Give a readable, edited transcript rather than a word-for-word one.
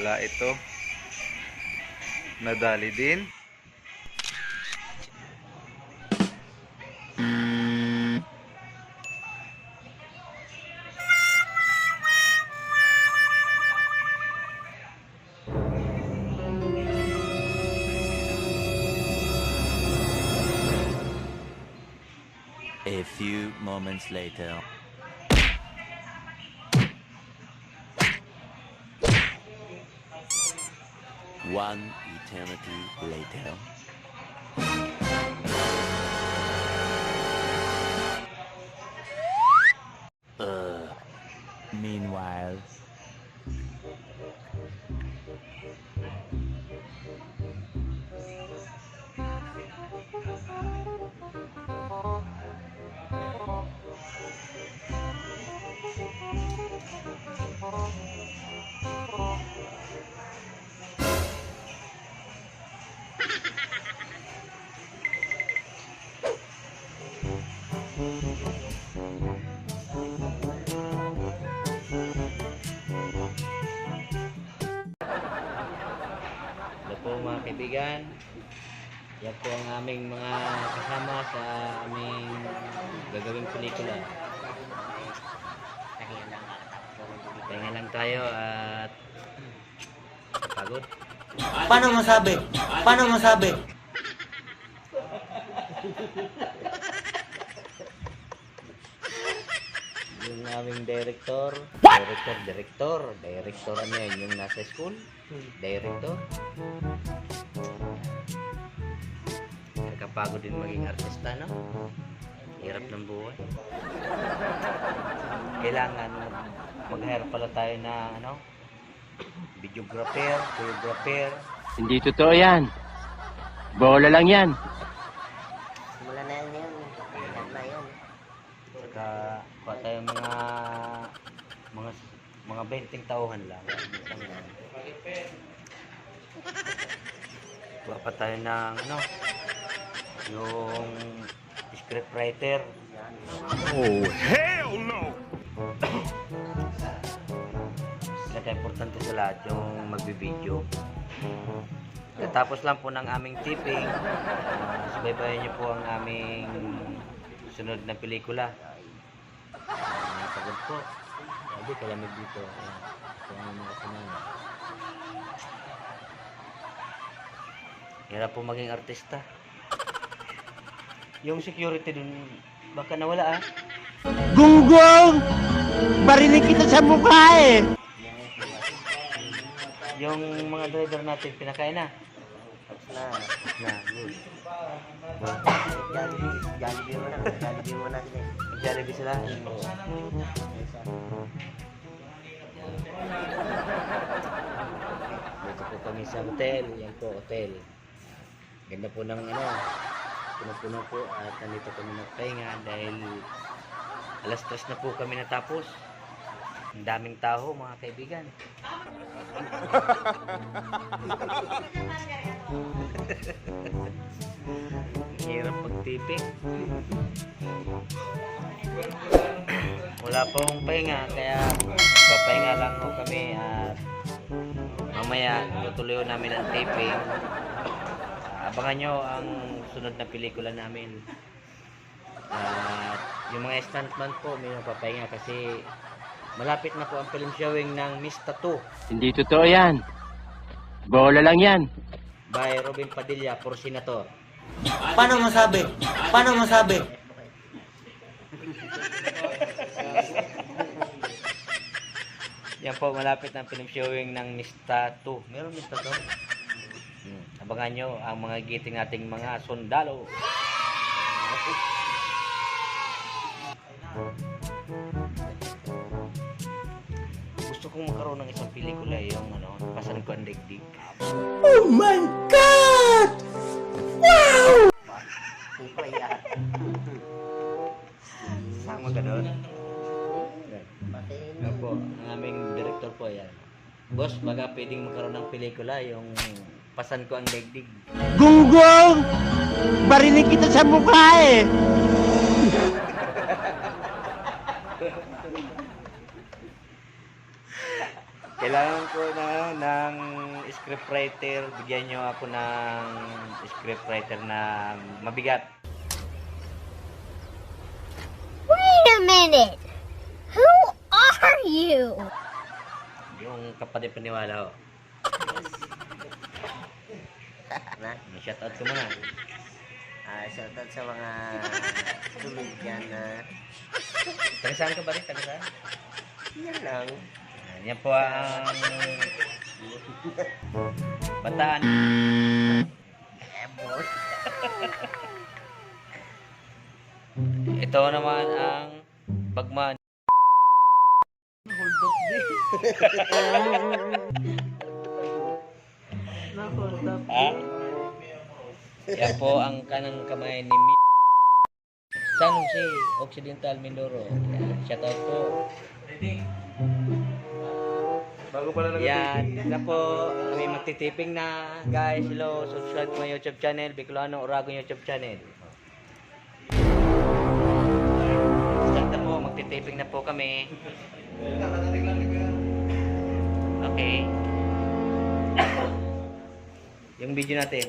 Wala ito. Nadali din. A few moments later. One eternity later. Meanwhile. Hello po mga kaibigan. Yan po ang aming mga kasama sa aming gagawing pelikula. Pahinga lang tayo at pagod. Paano masabi? Paano masabi? Yung aming director, director ano yun, yung nasa school, director. Nakapagod din maging artista, no? Hirap ng buhay. Kailangan mag-hire pala tayo na, ano, videographer, choreographer. Hindi totoo yan. Bola lang yan. Simula na yan yun. Yan na yun. Saka, kuha tayo mga 20 tauhan lang. Kuha pa tayo ng, ano, yung script writer. Oh, hell no! Importante sa lahat yung magbibideo. Katapos lang po ng aming taping, subaybayan niyo po ang aming sunod na pelikula. Napagod po. Sabi, kalamig dito. Ito ang mga kasama. Hirap po maging artista. Yung security dun, baka nawala ah. Gunggong! Barinig kita sa mukha eh! Yung mga driver natin, pinakain na. Na, good. Jollibee mo na sila. Jollibee sila. Dito po kami sa hotel. Yan po, hotel. Ganda po ng ano, puno-puno po at nandito kami nagpahinga dahil alas 3 na po kami natapos. Ang daming tao mga kaibigan. Hirap pagtipik. Wala pong pahinga kaya papahinga lang po kami at mamaya tutuloy namin ang taping. Abangan nyo ang sunod na pelikula namin. At yung mga stuntman po may papahinga kasi malapit na po ang film showing ng Miss Tattoo Hindi totoo yan. Bola lang yan. by Robin Padilla for Senator. Paano masabi? Paano masabi? Yan po, malapit na ang film showing ng Miss Tattoo. Meron Miss Tattoo? Abangan nyo ang mga giting nating mga sundalo. Gusto kong magkaroon ng isang pelikula yung ano, Pasan Ko ang Daigdig. Oh my God! Wow! Sama ka doon? Yan po, ang aming director po yan. Boss, baka pwedeng magkaroon ng pelikula yung Pasan Ko ang Daigdig. Gunggong! Barinig kita sa mukha eh! Kailangan ko ng scriptwriter. Bigyan nyo ako ng scriptwriter na mabigat. Wait a minute! Who are you? Yung kapatid paniwala ko. Na? Shoutout ko muna. Shoutout sa mga tulog dyan na Taga saan ka ba rin? Taga saan? yan lang. Yan po ang Bataan. Boss. Ito naman ang Bagman. Hold up din. Yan po ang kanang kamay ni San Jose Occidental Mindoro. Shout out po. Bago pala Yan na po, kami magtitiping na. Guys, hello, subscribe to my YouTube channel, Bicolano Uragon YouTube channel. Start na po, magtitiping na po kami. Okay. Yung video natin.